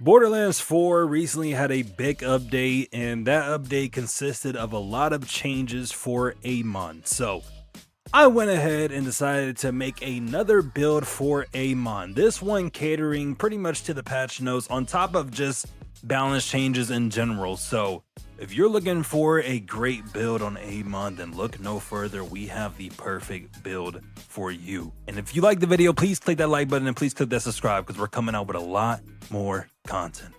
Borderlands 4 recently had a big update, and that update consisted of a lot of changes for Amon. So I went ahead and decided to make another build for Amon. This one catering pretty much to the patch notes on top of just balance changes in general. So if you're looking for a great build on Amon, then look no further. We have the perfect build for you. And if you like the video, please click that like button and please click that subscribe because we're coming out with a lot more content.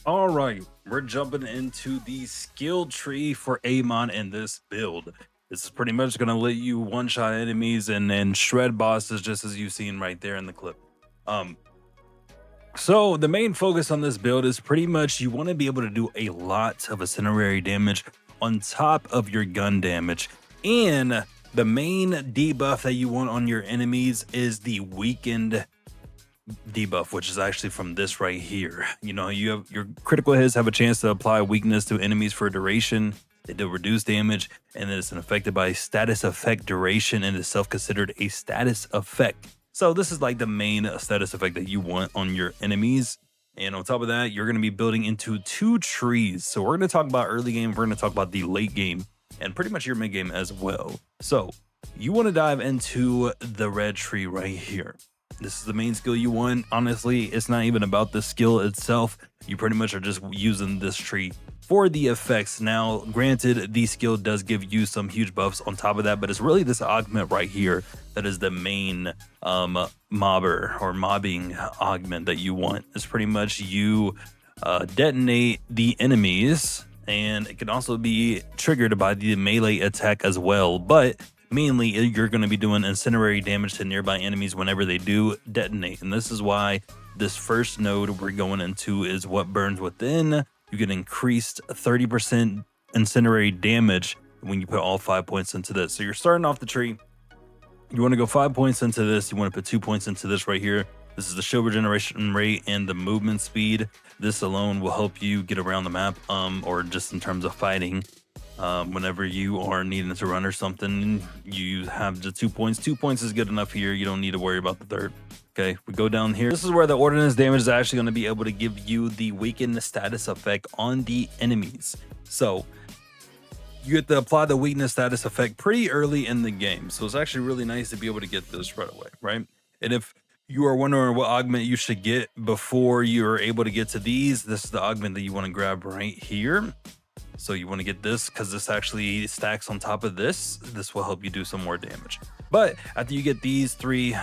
All right, we're jumping into the skill tree for Amon in this build. This is pretty much going to let you one-shot enemies and shred bosses, just as you've seen right there in the clip. So the main focus on this build is pretty much you want to be able to do a lot of incendiary damage on top of your gun damage. And the main debuff that you want on your enemies is the weakened debuff, which is actually from this right here. You know, you have your critical hits have a chance to apply weakness to enemies for a duration. They do reduce damage, and then it's affected by status effect duration and is self-considered a status effect. So this is like the main status effect that you want on your enemies. And on top of that, you're going to be building into two trees. So we're going to talk about early game, we're going to talk about the late game, and pretty much your mid game as well. So you want to dive into the red tree right here. This is the main skill you want. Honestly, it's not even about the skill itself. You pretty much are just using this tree for the effects. Now, granted, the skill does give you some huge buffs on top of that, but it's really this augment right here that is the main mobber or mobbing augment that you want. It's pretty much you detonate the enemies, and it can also be triggered by the melee attack as well, but mainly you're going to be doing incendiary damage to nearby enemies whenever they do detonate. And this is why this first node we're going into is what burns within. You get increased 30% incendiary damage when you put all 5 points into this. So you're starting off the tree. You want to go 5 points into this. You want to put 2 points into this right here. This is the shield regeneration rate and the movement speed. This alone will help you get around the map, or just in terms of fighting. Whenever you are needing to run or something, you have the 2 points. 2 points is good enough here. You don't need to worry about the third. Okay, we go down here. This is where the ordnance damage is actually going to be able to give you the weakened status effect on the enemies. So you get to apply the weakness status effect pretty early in the game. So it's actually really nice to be able to get this right away, right? And if you are wondering what augment you should get before you're able to get to these, this is the augment that you want to grab right here. So you want to get this because this actually stacks on top of this. This will help you do some more damage. But after you get these three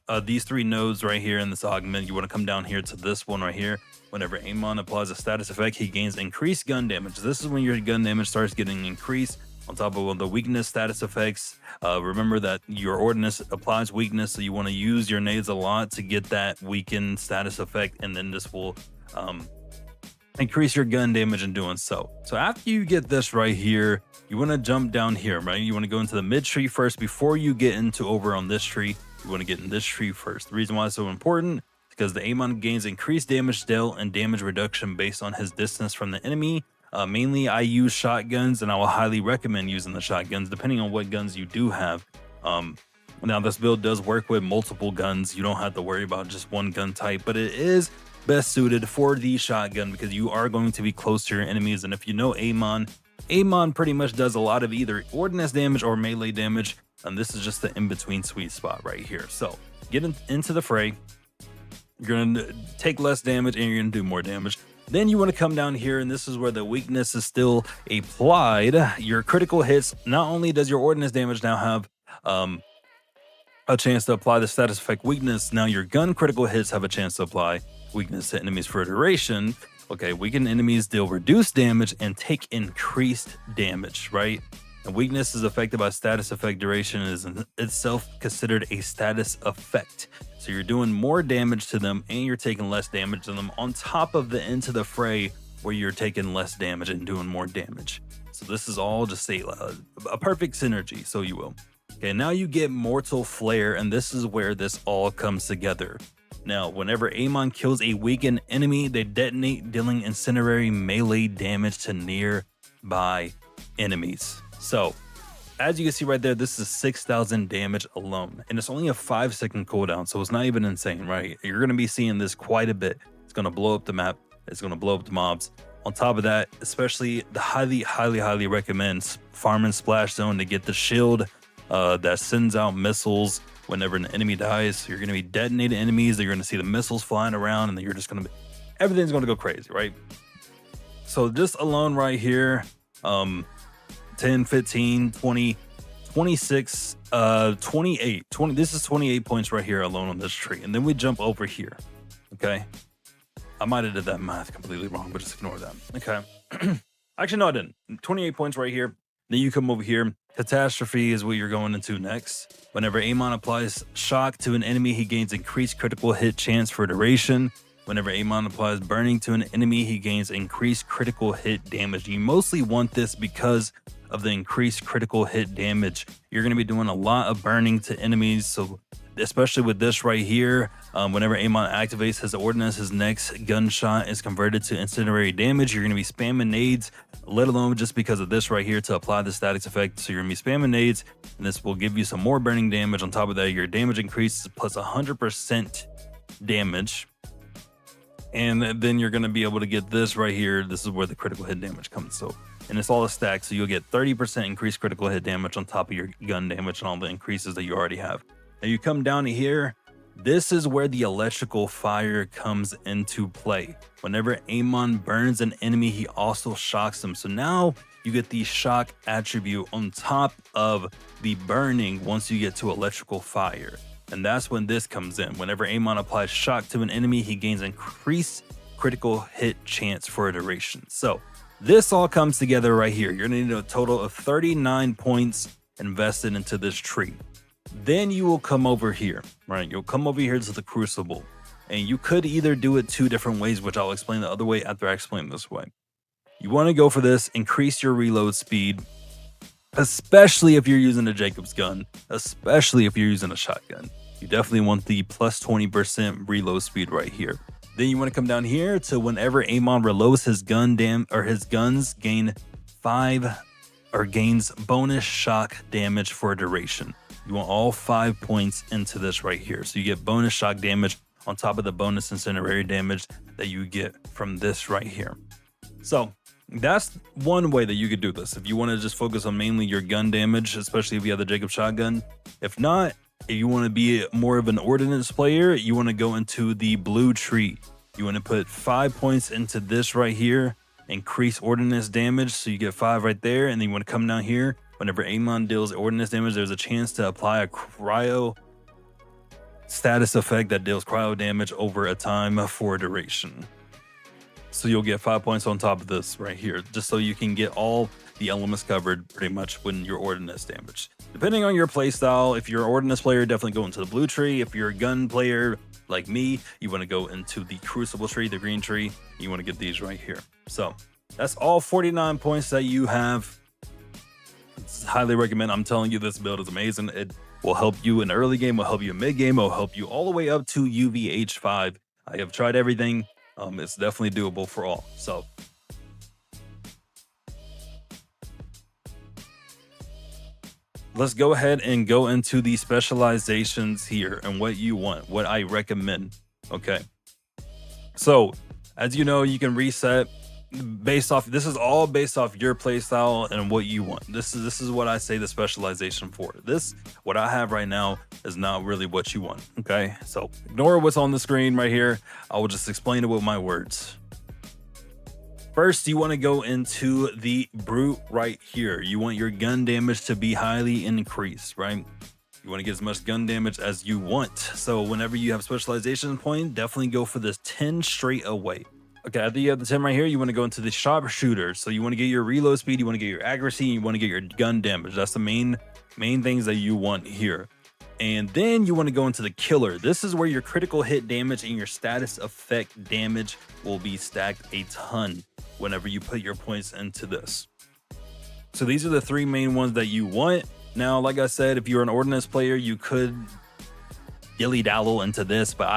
nodes right here in this augment, you want to come down here to this one right here. Whenever Amon applies a status effect, he gains increased gun damage. This is when your gun damage starts getting increased on top of the weakness status effects. Remember that your ordnance applies weakness, so you want to use your nades a lot to get that weakened status effect, and then this will increase your gun damage in doing so. So after you get this right here, you want to jump down here, right? You want to go into the mid tree first before you get into over on this tree. You want to get in this tree first. The reason why it's so important is because the Amon gains increased damage dealt and damage reduction based on his distance from the enemy. Mainly I use shotguns, and I will highly recommend using the shotguns depending on what guns you do have. Now this build does work with multiple guns. You don't have to worry about just one gun type, but it is best suited for the shotgun because you are going to be close to your enemies. And if you know Amon pretty much does a lot of either ordnance damage or melee damage, and this is just the in-between sweet spot right here. So get into the fray. You're going to take less damage and you're going to do more damage. Then you want to come down here, and this is where the weakness is still applied. Your critical hits, not only does your ordnance damage now have a chance to apply the status effect weakness, now your gun critical hits have a chance to apply weakness to enemies for a duration. Okay, weakened enemies deal reduced damage and take increased damage, right? And weakness is affected by status effect duration and is in itself considered a status effect. So you're doing more damage to them and you're taking less damage to them on top of the Into the Fray where you're taking less damage and doing more damage. So this is all just a perfect synergy, so you will. Okay, now you get Mortal Flare, and this is where this all comes together. Now, whenever Amon kills a weakened enemy, they detonate, dealing incendiary melee damage to nearby enemies. So as you can see right there, this is 6,000 damage alone, and it's only a 5-second cooldown, so it's not even insane, right? You're going to be seeing this quite a bit. It's going to blow up the map. It's going to blow up the mobs. On top of that, especially the highly recommend farming Splash Zone to get the shield that sends out missiles whenever an enemy dies. You're going to be detonating enemies. You're going to see the missiles flying around, and then you're just going to be, everything's going to go crazy, right? So this alone right here, 10, 15, 20, 26, 28, 20. This is 28 points right here alone on this tree. And then we jump over here. Okay. I might have did that math completely wrong, but just ignore that. Okay. Actually, no, I didn't. 28 points right here. Then you come over here. Catastrophe is what you're going into next. Whenever Amon applies shock to an enemy, he gains increased critical hit chance for duration. Whenever Amon applies burning to an enemy, he gains increased critical hit damage. You mostly want this because of the increased critical hit damage. You're going to be doing a lot of burning to enemies, so especially with this right here, whenever Amon activates his ordnance, his next gunshot is converted to incendiary damage. You're going to be spamming nades, let alone just because of this right here to apply the statics effect. So you're going to be spamming nades, and this will give you some more burning damage. On top of that, your damage increases plus 100% damage. And then you're going to be able to get this right here. This is where the critical hit damage comes. So, and it's all a stack. So you'll get 30% increased critical hit damage on top of your gun damage and all the increases that you already have. Now you come down to here. This is where the electrical fire comes into play. Whenever Amon burns an enemy, he also shocks them. So now you get the shock attribute on top of the burning once you get to electrical fire. And that's when this comes in. Whenever Amon applies shock to an enemy, he gains increased critical hit chance for a duration. So this all comes together right here. You're gonna need a total of 39 points invested into this tree. Then you will come over here, right? You'll come over here to the Crucible. And you could either do it 2 different ways, which I'll explain the other way after I explain this way. You wanna go for this, increase your reload speed, especially if you're using a Jakobs gun, especially if you're using a shotgun. You definitely want the plus 20% reload speed right here. Then you want to come down here to whenever Amon reloads his gun his guns gain gains bonus shock damage for a duration. You want all 5 points into this right here. So you get bonus shock damage on top of the bonus incendiary damage that you get from this right here. So that's one way that you could do this. If you want to just focus on mainly your gun damage, especially if you have the Jakobs Shotgun. If not, if you want to be more of an ordnance player, you want to go into the blue tree. You want to put 5 points into this right here, increase ordnance damage, so you get 5 right there. And then you want to come down here. Whenever Amon deals ordnance damage, there's a chance to apply a cryo status effect that deals cryo damage over a time for a duration. So you'll get 5 points on top of this right here, just so you can get all the elements covered pretty much when your ordnance damage. Depending on your playstyle, if you're an ordnance player, definitely go into the blue tree. If you're a gun player like me, you want to go into the Crucible tree, the green tree. You want to get these right here. So that's all 49 points that you have. It's highly recommend. I'm telling you, this build is amazing. It will help you in the early game, will help you in mid game, will help you all the way up to UVH5. I have tried everything. It's definitely doable for all. So let's go ahead and go into the specializations here and what you want, what I recommend. Okay. So as you know, you can reset based off, this is all based off your playstyle and what you want. This is what I say the specialization for. This, what I have right now, is not really what you want. Okay, so ignore what's on the screen right here. I will just explain it with my words. First, you want to go into the brute right here. You want your gun damage to be highly increased, right? You want to get as much gun damage as you want. So whenever you have specialization point, definitely go for this 10 straight away. Okay, after you have the 10 right here, you want to go into the sharpshooter. So you want to get your reload speed, you want to get your accuracy, and you want to get your gun damage. That's the main things that you want here. And then you want to go into the killer. This is where your critical hit damage and your status effect damage will be stacked a ton whenever you put your points into this. So these are the 3 main ones that you want. Now, like I said, if you're an ordnance player, you could dilly-dally into this, but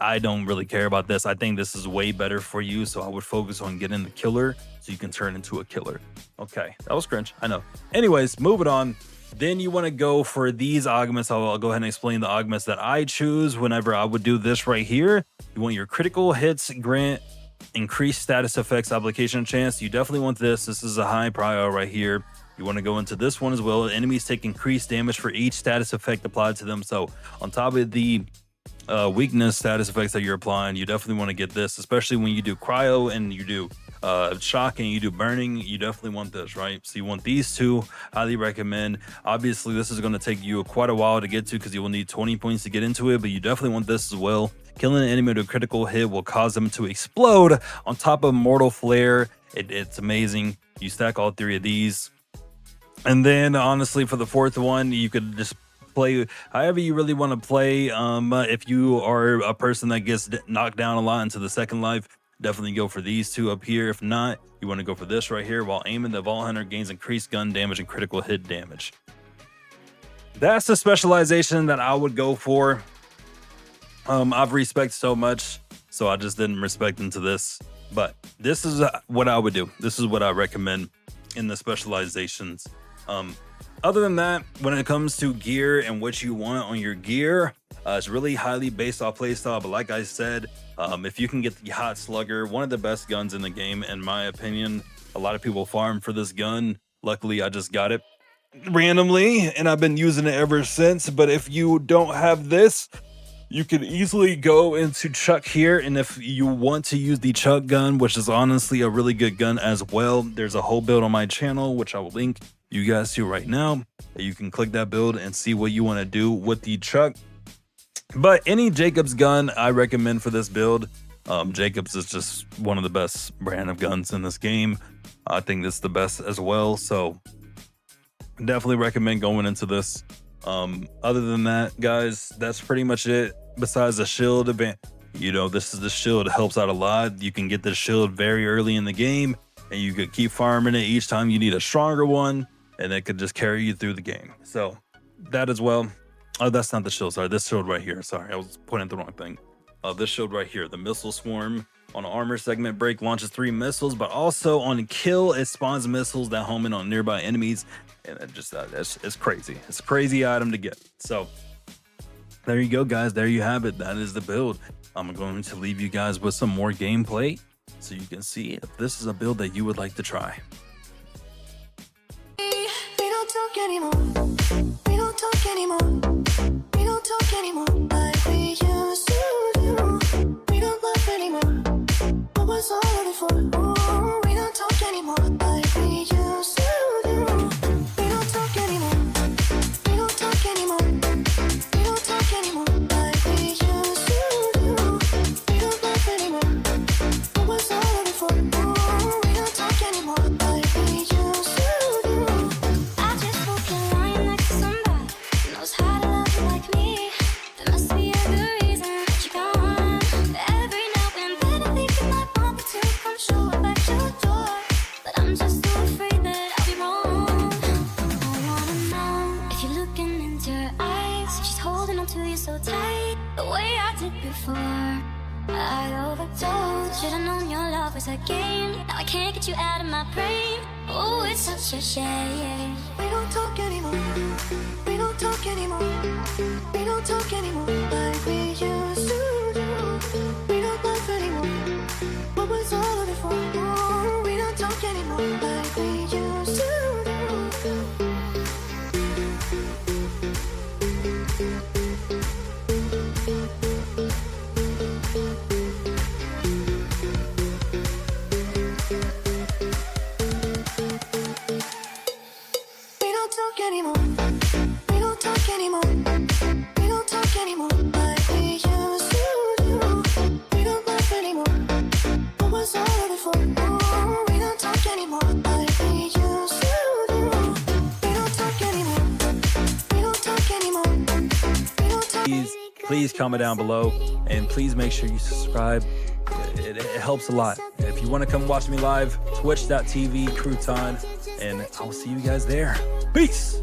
I don't really care about this. I think this is way better for you, so I would focus on getting the killer so you can turn into a killer. Okay, that was cringe, I know. Anyways, moving on. Then you want to go for these augments. I'll go ahead and explain the augments that I choose whenever I would do this right here. You want your critical hits grant increased status effects application chance. You definitely want this. This is a high prior right here. You want to go into this one as well. Enemies take increased damage for each status effect applied to them. So on top of the weakness status effects that you're applying, you definitely want to get this, especially when you do cryo and you do shock and you do burning. You definitely want this, right? So you want these two. Highly recommend. Obviously this is going to take you quite a while to get to because you will need 20 points to get into it, but you definitely want this as well. Killing an enemy with a critical hit will cause them to explode on top of mortal flare. It's amazing. You stack all three of these, and then honestly for the fourth one, you could just play however you really want to play. If you are a person that gets knocked down a lot into the second life, definitely go for these two up here. If not, you want to go for this right here. While aiming, the Vault Hunter gains increased gun damage and critical hit damage. That's the specialization that I would go for. I've respect so much, so I just didn't respect into this, but this is what I would do. This is what I recommend in the specializations. Other than that, when it comes to gear and what you want on your gear, it's really highly based off playstyle. But like I said, if you can get the Hot Slugger, one of the best guns in the game, in my opinion. A lot of people farm for this gun. Luckily, I just got it randomly, and I've been using it ever since. But if you don't have this, you can easily go into Chuck here, and if you want to use the Chuck gun, which is honestly a really good gun as well, there's a whole build on my channel, which I will link you guys to right now. You can click that build and see what you want to do with the Chuck. But any Jakobs gun I recommend for this build. Jakobs is just one of the best brand of guns in this game. I think this is the best as well, so definitely recommend going into this. Other than that, guys, that's pretty much it. Besides the shield event, you know, this is the shield. It helps out a lot. You can get the shield very early in the game, and you could keep farming it each time you need a stronger one, and it could just carry you through the game. So that as well. Oh, that's not the shield. Sorry, this shield right here. Sorry, I was pointing at the wrong thing. This shield right here, the missile swarm. On armor segment break, launches 3 missiles, but also on kill, it spawns missiles that home in on nearby enemies. And it just it's crazy. It's a crazy item to get. So there you go, guys. There you have it. That is the build. I'm going to leave you guys with some more gameplay so you can see if this is a build that you would like to try. We don't talk anymore. We don't talk anymore. We don't talk anymore like we used to do. We don't laugh anymore. What was all of it for? Ooh, we don't talk anymore like we used to do. We don't talk anymore. We don't talk anymore. We don't talk anymore like we used to do. We don't laugh anymore. What was all of it for? Ooh, we don't talk anymore like we used to do. I just walk a line next to somebody who knows how to love you like me. There must be a good reason that you're gone. Every now and then I think I might want to come show up at your door, but I'm just too afraid that I'll be wrong. I wanna know if you're looking into her eyes, she's holding on to you so tight, the way I did before. I overdosed. Should've known your love was a game. Now I can't get you out of my brain. Oh, it's such a shame. We don't talk anymore. We don't talk anymore. We don't talk anymore like we used to do. We don't laugh anymore. What was all of it for? Oh, we don't talk anymore like we used to do. We don't talk anymore. We don't talk anymore. We don't talk anymore like we used to do. We don't laugh anymore. What was all of it for? Oh, we don't talk anymore like we used to do. We don't talk anymore. We don't talk anymore. We don't talk. Please comment down below, and please make sure you subscribe. It helps a lot. If you want to come watch me live, twitch.tv Crouton, and I'll see you guys there. Peace.